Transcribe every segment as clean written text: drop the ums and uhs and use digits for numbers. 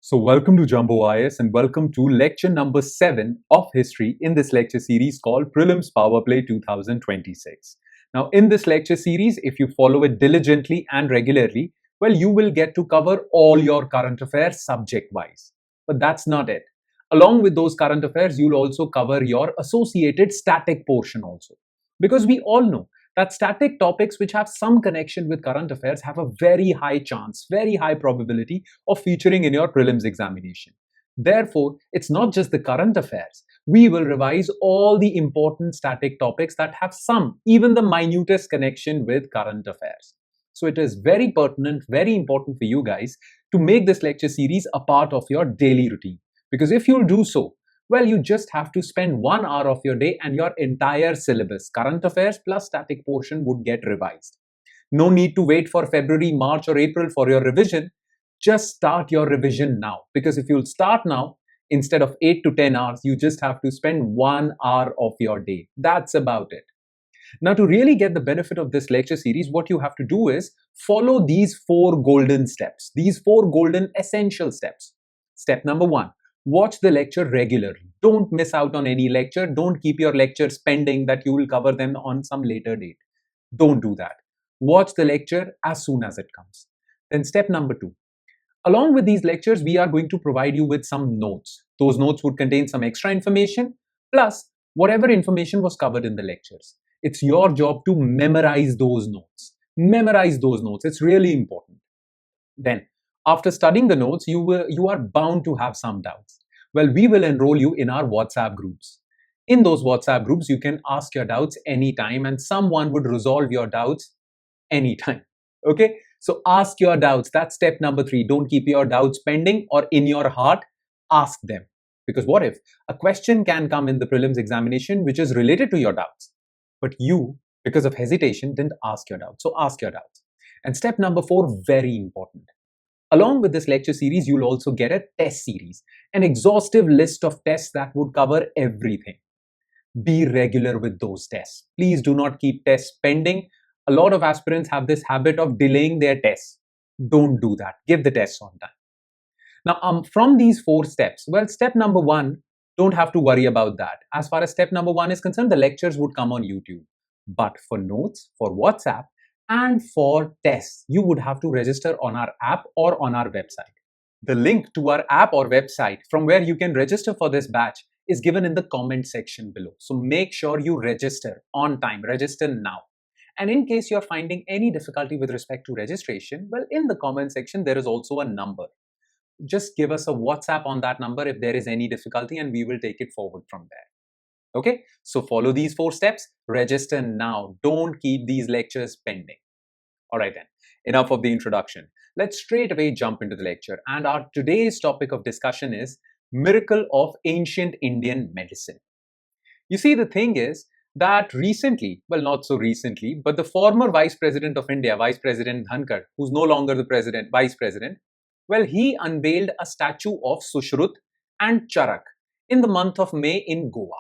So welcome to Jumbo IS and welcome to lecture number 7 of history in this lecture series called Prelims Powerplay 2026. Now in this lecture series, if you follow it diligently and regularly, well, you will get to cover all your current affairs subject-wise. But that's not it. Along with those current affairs, you'll also cover your associated static portion also. Because we all know that static topics which have some connection with current affairs have a very high chance, very high probability of featuring in your prelims examination. Therefore, it's not just the current affairs. We will revise all the important static topics that have some, even the minutest connection with current affairs. So it is very pertinent, very important for you guys to make this lecture series a part of your daily routine. Because if you'll do so, well, you just have to spend 1 hour of your day and your entire syllabus, current affairs plus static portion, would get revised. No need to wait for February, March or April for your revision. Just start your revision now. Because if you'll start now, instead of 8 to 10 hours, you just have to spend 1 hour of your day. That's about it. Now, to really get the benefit of this lecture series, what you have to do is follow these 4 golden steps, these 4 golden essential steps. Step number 1. Watch the lecture regularly. Don't miss out on any lecture. Don't keep your lectures pending that you will cover them on some later date. Don't do that. Watch the lecture as soon as it comes. Then step number 2. Along with these lectures, we are going to provide you with some notes. Those notes would contain some extra information, plus whatever information was covered in the lectures. It's your job to memorize those notes. Memorize those notes. It's really important. Then, after studying the notes, you are bound to have some doubts. Well, we will enroll you in our WhatsApp groups. In those WhatsApp groups, you can ask your doubts anytime and someone would resolve your doubts anytime. Okay? So ask your doubts. That's step number 3. Don't keep your doubts pending or in your heart. Ask them. Because what if a question can come in the prelims examination which is related to your doubts, but you, because of hesitation, didn't ask your doubts. So ask your doubts. And step number 4, very important. Along with this lecture series, you'll also get a test series, an exhaustive list of tests that would cover everything. Be regular with those tests. Please do not keep tests pending. A lot of aspirants have this habit of delaying their tests. Don't do that. Give the tests on time. Now, from these 4 steps, well, step number 1, don't have to worry about that. As far as step number 1 is concerned, the lectures would come on YouTube. But for notes, for WhatsApp, and for tests, you would have to register on our app or on our website. The link to our app or website from where you can register for this batch is given in the comment section below. So make sure you register on time, register now. And in case you're finding any difficulty with respect to registration, well, in the comment section, there is also a number. Just give us a WhatsApp on that number if there is any difficulty and we will take it forward from there. Okay, so follow these 4 steps, register now, don't keep these lectures pending. Alright then, enough of the introduction. Let's straight away jump into the lecture, and our today's topic of discussion is Miracle of Ancient Indian Medicine. You see, the thing is that recently, well, not so recently, but the former Vice President of India, Vice President Dhankar, who's no longer the Vice President, well, he unveiled a statue of Sushrut and Charak in the month of May in Goa.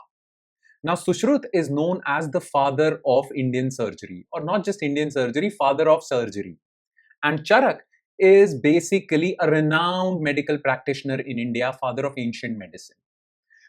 Now, Sushrut is known as the father of Indian surgery, or not just Indian surgery, father of surgery. And Charak is basically a renowned medical practitioner in India, father of ancient medicine.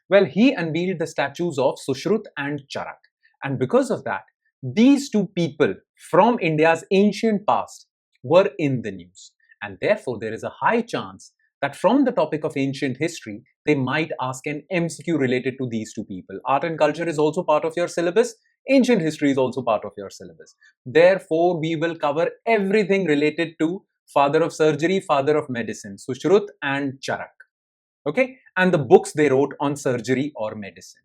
Well, he unveiled the statues of Sushrut and Charak. And because of that, these 2 people from India's ancient past were in the news. And therefore, there is a high chance that from the topic of ancient history, they might ask an MCQ related to these 2 people. Art and culture is also part of your syllabus. Ancient history is also part of your syllabus. Therefore, we will cover everything related to father of surgery, father of medicine, Sushrut and Charak. Okay? And the books they wrote on surgery or medicine.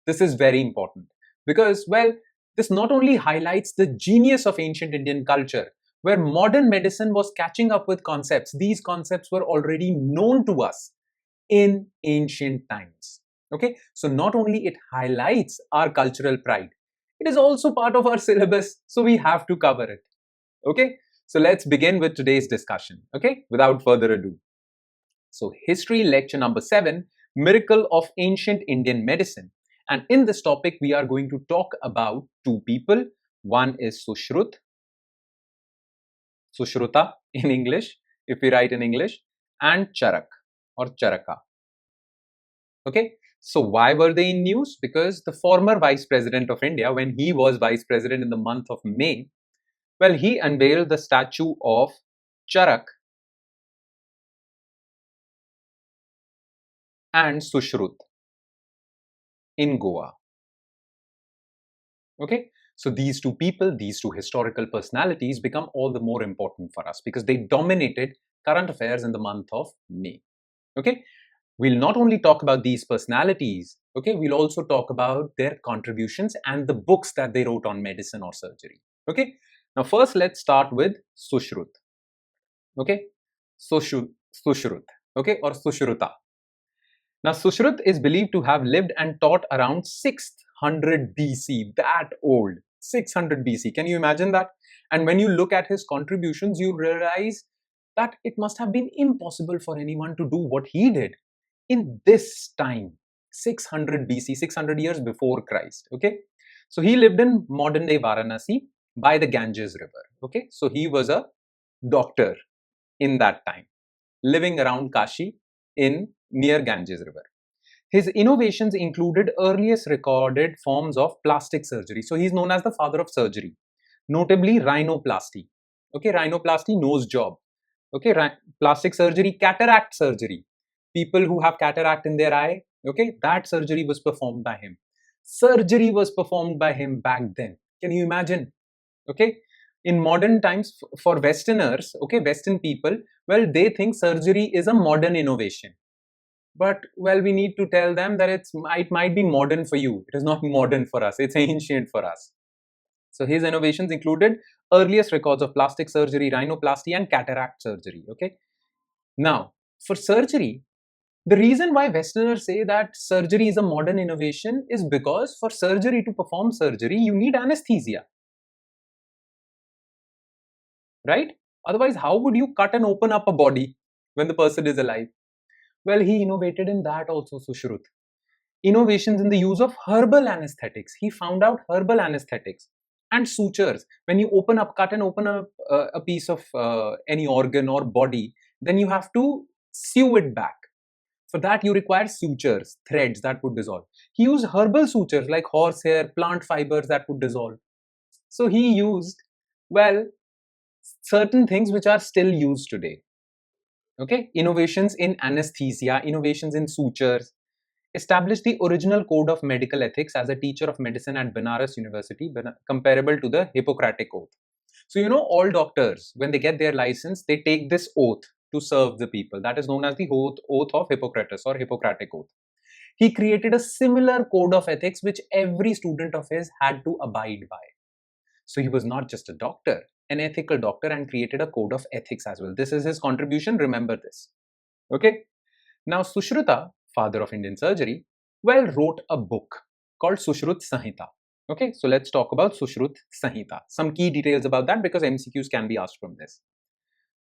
This is very important because, well, this not only highlights the genius of ancient Indian culture, where modern medicine was catching up with concepts. These concepts were already known to us in ancient times. Okay, so not only it highlights our cultural pride, it is also part of our syllabus, so we have to cover it. Okay, so let's begin with today's discussion. Okay, without further ado. So history lecture number 7, Miracle of Ancient Indian Medicine. And in this topic, we are going to talk about 2 people. One is Sushruta in English, if we write in English, and Charak. or Charaka. Okay, so why were they in news? Because the former Vice President of India, when he was Vice President in the month of May, well, he unveiled the statue of Charak and Sushrut in Goa. Okay, so these two people, these two historical personalities become all the more important for us because they dominated current affairs in the month of May. Okay, we'll not only talk about these personalities, okay, we'll also talk about their contributions and the books that they wrote on medicine or surgery. Okay, now first let's start with Sushrut. Okay, Sushrut, okay, or Sushruta. Now, Sushrut is believed to have lived and taught around 600 BC, that old, 600 BC. Can you imagine that? And when you look at his contributions, you realize that it must have been impossible for anyone to do what he did in this time, 600 BC, 600 years before Christ. Okay, so he lived in modern day Varanasi by the Ganges River. Okay, so he was a doctor in that time, living around Kashi in near Ganges River. His innovations included earliest recorded forms of plastic surgery. So he's known as the father of surgery, notably rhinoplasty. Okay, rhinoplasty, nose job. Okay, plastic surgery, cataract surgery. People who have cataract in their eye, okay, that surgery was performed by him. Surgery was performed by him back then. Can you imagine? Okay, in modern times, for Westerners, okay, Western people, well, they think surgery is a modern innovation. But, well, we need to tell them that it might be modern for you. It is not modern for us. It's ancient for us. So his innovations included earliest records of plastic surgery, rhinoplasty, and cataract surgery. Okay. Now, for surgery, the reason why Westerners say that surgery is a modern innovation is because for surgery to perform surgery, you need anesthesia. Right? Otherwise, how would you cut and open up a body when the person is alive? Well, he innovated in that also, Sushrut. Innovations in the use of herbal anesthetics. He found out herbal anesthetics and sutures. When you cut and open a piece of any organ or body, then you have to sew it back. For that, you require sutures, threads that would dissolve. He used herbal sutures like horsehair, plant fibers that would dissolve. So he used, well, certain things which are still used today. Okay, innovations in anesthesia, innovations in sutures, established the original code of medical ethics as a teacher of medicine at Banaras University, comparable to the Hippocratic Oath. So, you know, all doctors, when they get their license, they take this oath to serve the people. That is known as the oath of Hippocrates or Hippocratic Oath. He created a similar code of ethics which every student of his had to abide by. So he was not just a doctor, an ethical doctor, and created a code of ethics as well. This is his contribution. Remember this. Okay. Now, Sushruta, father of Indian surgery, well, wrote a book called Sushrut Samhita. Okay, so let's talk about Sushrut Samhita. Some key details about that because MCQs can be asked from this.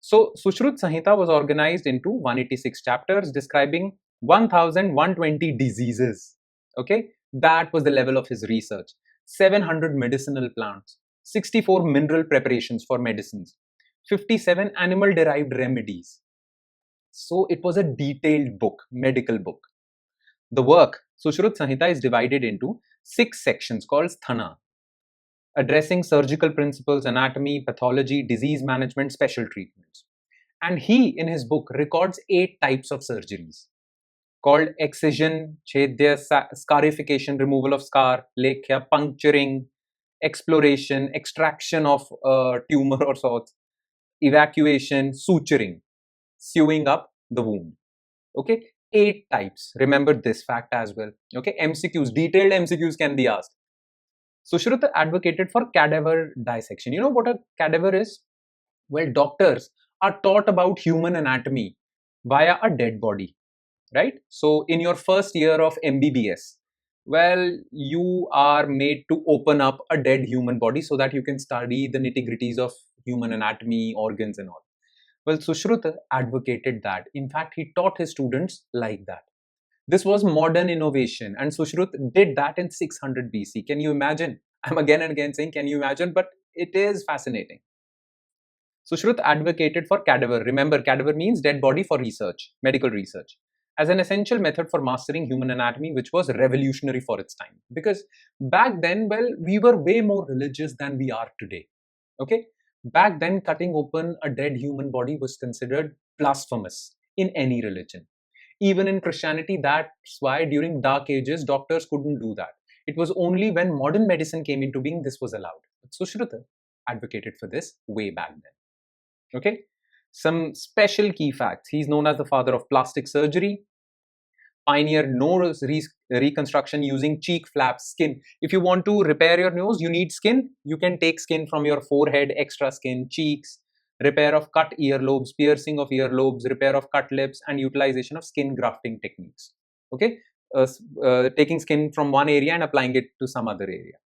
So, Sushrut Samhita was organized into 186 chapters describing 1120 diseases. Okay, that was the level of his research. 700 medicinal plants, 64 mineral preparations for medicines, 57 animal derived remedies. So it was a detailed book, medical book. The work, Sushrut Samhita, is divided into 6 sections called Sthana, addressing surgical principles, anatomy, pathology, disease management, special treatments. And he, in his book, records 8 types of surgeries called excision, chedya, scarification, removal of scar, lekhya, puncturing, exploration, extraction of tumor or sorts, evacuation, suturing, sewing up the wound. Okay, 8 types. Remember this fact as well. Okay, MCQs, detailed MCQs can be asked. Sushruta advocated for cadaver dissection. You know what a cadaver is? Well, doctors are taught about human anatomy via a dead body, right? So in your first year of MBBS, well, you are made to open up a dead human body so that you can study the nitty-gritties of human anatomy, organs and all. Well, Sushruta advocated that. In fact, he taught his students like that. This was modern innovation, and Sushrut did that in 600 BC. Can you imagine? I'm again and again saying, can you imagine? But it is fascinating. Sushruta advocated for cadaver. Remember, cadaver means dead body for research, medical research, as an essential method for mastering human anatomy, which was revolutionary for its time. Because back then, well, we were way more religious than we are today. Okay? Back then, cutting open a dead human body was considered blasphemous in any religion. Even in Christianity, that's why during Dark Ages, doctors couldn't do that. It was only when modern medicine came into being this was allowed. But Sushruta advocated for this way back then. Okay, some special key facts. He's known as the father of plastic surgery, pioneered nose reconstruction using cheek flap skin. If you want to repair your nose, you need skin. You can take skin from your forehead, extra skin, cheeks, repair of cut earlobes, piercing of earlobes, repair of cut lips, and utilization of skin grafting techniques. Okay, taking skin from one area and applying it to some other area.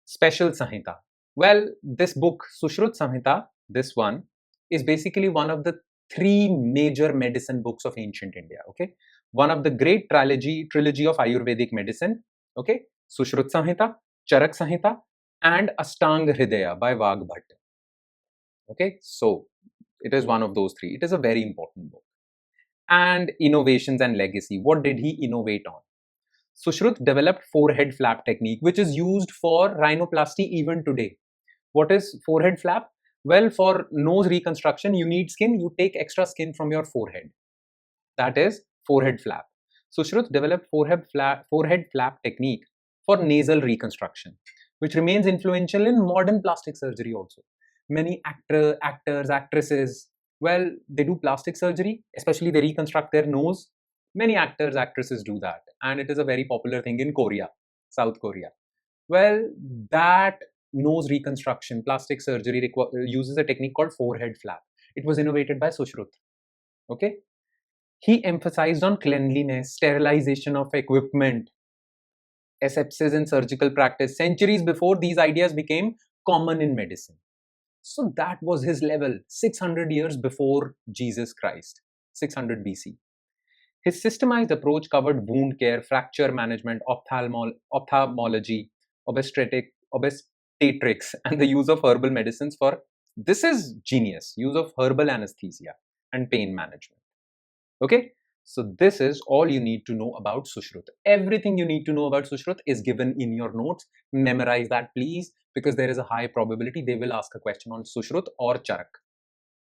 Special Samhita. Well, this book, Sushrut Samhita, this one, is basically one of the three major medicine books of ancient India. Okay, one of the great trilogy of Ayurvedic medicine. Okay, Sushrut Samhita, Charak Samhita, and Ashtang Hridaya by Vagbhat. Okay, so it is one of those three. It is a very important book. And innovations and legacy. What did he innovate on? Sushrut developed forehead flap technique, which is used for rhinoplasty even today. What is forehead flap? Well, for nose reconstruction, you need skin. You take extra skin from your forehead. That is forehead flap. Sushrut developed forehead flap technique for nasal reconstruction, which remains influential in modern plastic surgery also. Many actors, actresses, well, they do plastic surgery, especially they reconstruct their nose. Many actors, actresses do that. And it is a very popular thing in Korea, South Korea. Well, that nose reconstruction, plastic surgery uses a technique called forehead flap. It was innovated by Sushrut. Okay. He emphasized on cleanliness, sterilization of equipment, asepsis in surgical practice, centuries before these ideas became common in medicine. So that was his level, 600 years before Jesus Christ, 600 BC. His systemized approach covered wound care, fracture management, ophthalmology, obstetrics, and the use of herbal medicines for, this is genius, use of herbal anesthesia and pain management. Okay, so this is all you need to know about Sushrut. Everything you need to know about Sushrut is given in your notes. Memorize that, please, because there is a high probability they will ask a question on Sushrut or Charak.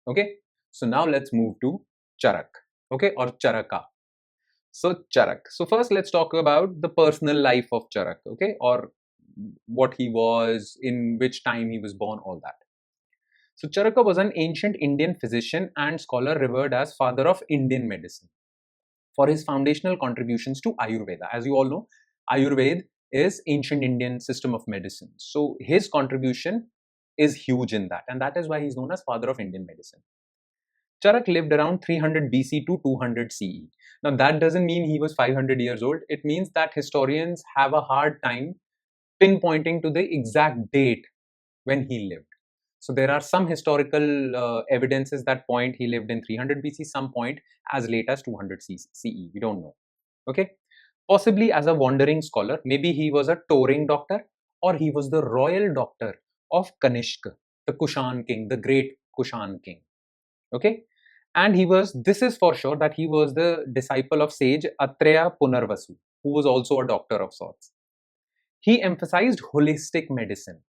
Okay, so now let's move to Charak, okay, or Charaka. So Charak. So first let's talk about the personal life of Charak, okay, or what he was, in which time he was born, all that. So Charaka was an ancient Indian physician and scholar revered as father of Indian medicine for his foundational contributions to Ayurveda. As you all know, Ayurveda is ancient Indian system of medicine. So his contribution is huge in that, and that is why he's known as father of Indian medicine. Charak lived around 300 BC to 200 CE. Now that doesn't mean he was 500 years old. It means that historians have a hard time pinpointing to the exact date when he lived. So there are some historical evidences that point he lived in 300 BC, some point as late as 200 CE. We don't know. Okay, possibly as a wandering scholar. Maybe he was a touring doctor, or he was the royal doctor of Kanishka, the Kushan king, the great Kushan king. Okay, and he was, this is for sure, that he was the disciple of sage Atreya Punarvasu, who was also a doctor of sorts. He emphasized holistic medicine,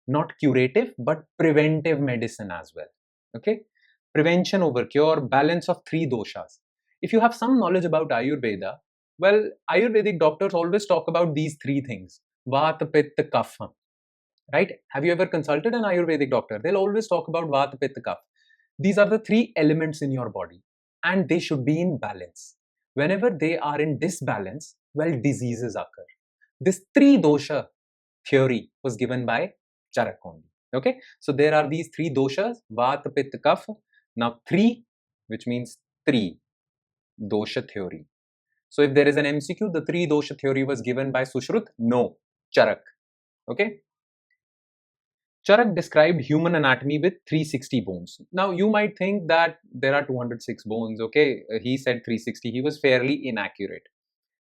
not curative but preventive medicine as well. Okay, prevention over cure, balance of three doshas. If you have some knowledge about Ayurveda, well, Ayurvedic doctors always talk about these three things: Vata, Pitta, Kapha. Right? Have you ever consulted an Ayurvedic doctor? They'll always talk about Vata, Pitta, Kapha. These are the three elements in your body, and they should be in balance. Whenever they are in disbalance, well, diseases occur. This three dosha theory was given by Charak only. Okay, so there are these three doshas: Vata, Pitta, Kapha. Now three, which means three dosha theory. So if there is an MCQ, the three dosha theory was given by Sushrut? No, Charak. Okay. Charak described human anatomy with 360 bones. Now you might think that there are 206 bones. Okay, he said 360. He was fairly inaccurate.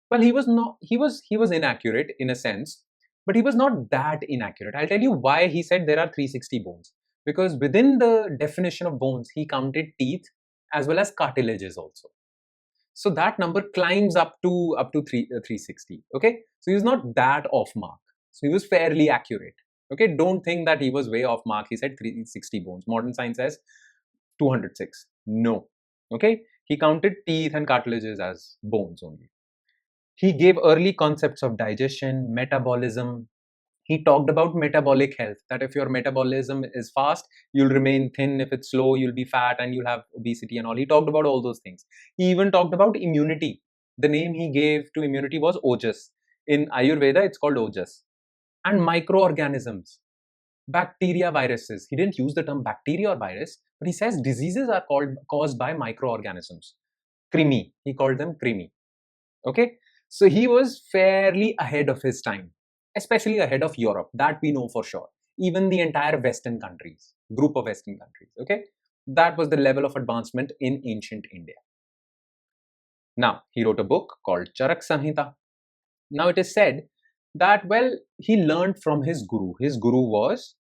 Well, he was not. He was inaccurate in a sense, but he was not that inaccurate. I'll tell you why he said there are 360 bones. because within the definition of bones, he counted teeth as well as cartilages also. So that number climbs up to 360. Okay, so he was not that off mark. So he was fairly accurate. Okay, don't think that he was way off mark. He said 360 bones. Modern science says 206. No. Okay, he counted teeth and cartilages as bones only. He gave early concepts of digestion, metabolism. He talked about metabolic health, that if your metabolism is fast, you'll remain thin. If it's slow, you'll be fat and you'll have obesity and all. He talked about all those things. He even talked about immunity. The name he gave to immunity was Ojas. In Ayurveda, it's called Ojas. And microorganisms, bacteria, viruses. He didn't use the term bacteria or virus, but he says diseases are caused by microorganisms. Krimi. He called them krimi. Okay. So he was fairly ahead of his time, especially ahead of Europe. That we know for sure. Even the entire Western countries, group of Western countries. Okay. That was the level of advancement in ancient India. Now, he wrote a book called Charak Samhita. Now, it is said that, well, he learned from his guru. His guru was,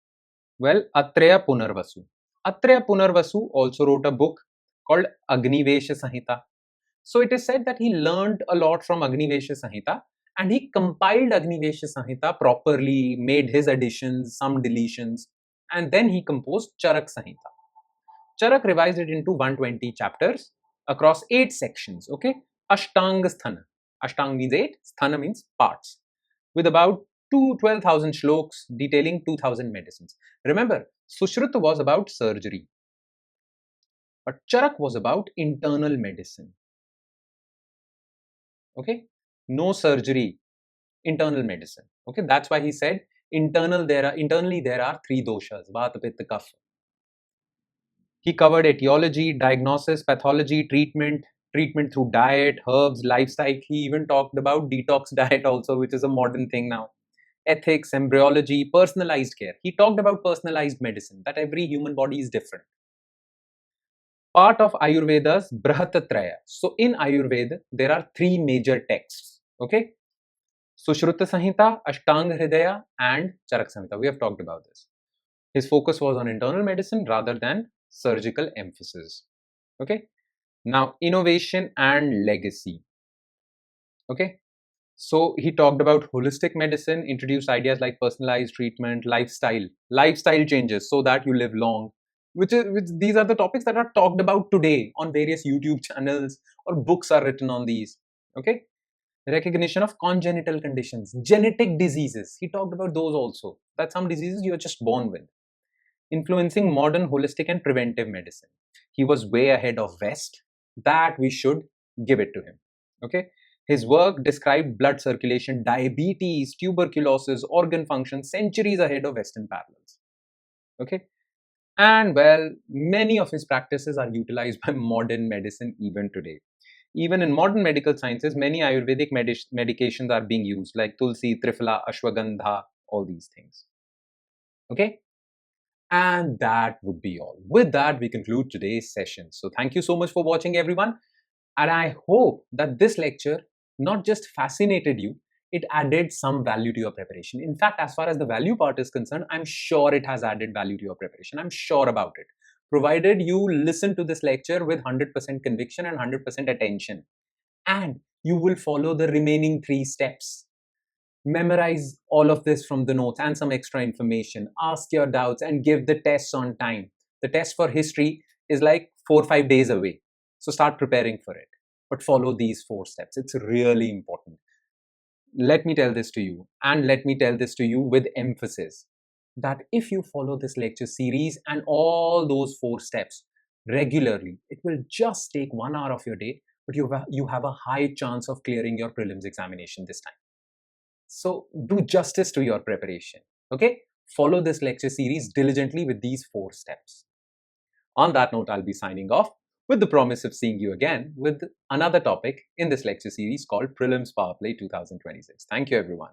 well, Atreya Punarvasu. Atreya Punarvasu also wrote a book called Agnivesha Samhita. So it is said that he learned a lot from Agnivesha Samhita and he compiled Agnivesha Samhita properly, made his additions, some deletions, and then he composed Charak Samhita. Charak revised it into 120 chapters across 8 sections, okay? Ashtanga Sthana. Ashtanga means 8, Sthana means parts, with about 12,000 shloks detailing 2,000 medicines. Remember, Sushruta was about surgery, but Charak was about internal medicine. Okay, no surgery, internal medicine. Okay, that's why he said internally there are 3 doshas: Vata, Pitta, Kapha. He covered etiology, diagnosis, pathology, treatment through diet, herbs, lifestyle. He even talked about detox diet also, which is a modern thing now. Ethics, embryology, personalized care. He talked about personalized medicine, that every human body is different. Part of Ayurveda's Brahatatraya. So in Ayurveda, there are 3 major texts. Okay. Sushruta Samhita, Ashtanga Hridaya, and Charak Samhita. We have talked about this. His focus was on internal medicine rather than surgical emphasis. Okay. Now, innovation and legacy. Okay. So he talked about holistic medicine, introduced ideas like personalized treatment, lifestyle changes so that you live long. Which these are the topics that are talked about today on various YouTube channels, or books are written on these. Okay. Recognition of congenital conditions, genetic diseases. He talked about those also. That some diseases you're just born with. Influencing modern holistic and preventive medicine. He was way ahead of West. That we should give it to him. Okay. His work described blood circulation, diabetes, tuberculosis, organ function centuries ahead of Western parallels. Okay. And well, many of his practices are utilized by modern medicine even today. Even in modern medical sciences, many Ayurvedic medications are being used, like Tulsi, Triphala, Ashwagandha, all these things. Okay? And that would be all. With that, we conclude today's session. So thank you so much for watching, everyone. And I hope that this lecture not just fascinated you, it added some value to your preparation. In fact, as far as the value part is concerned, I'm sure it has added value to your preparation. I'm sure about it. Provided you listen to this lecture with 100% conviction and 100% attention. And you will follow the remaining 3 steps. Memorize all of this from the notes and some extra information. Ask your doubts and give the tests on time. The test for history is like 4 or 5 days away. So start preparing for it. But follow these 4 steps. It's really important. Let me tell this to you, and let me tell this to you with emphasis, that if you follow this lecture series and all those 4 steps regularly, it will just take 1 hour of your day, but you have a high chance of clearing your prelims examination this time. So do justice to your preparation. Okay? Follow this lecture series diligently with these 4 steps. On that note, I'll be signing off with the promise of seeing you again with another topic in this lecture series called Prelims Powerplay 2026. Thank you, everyone.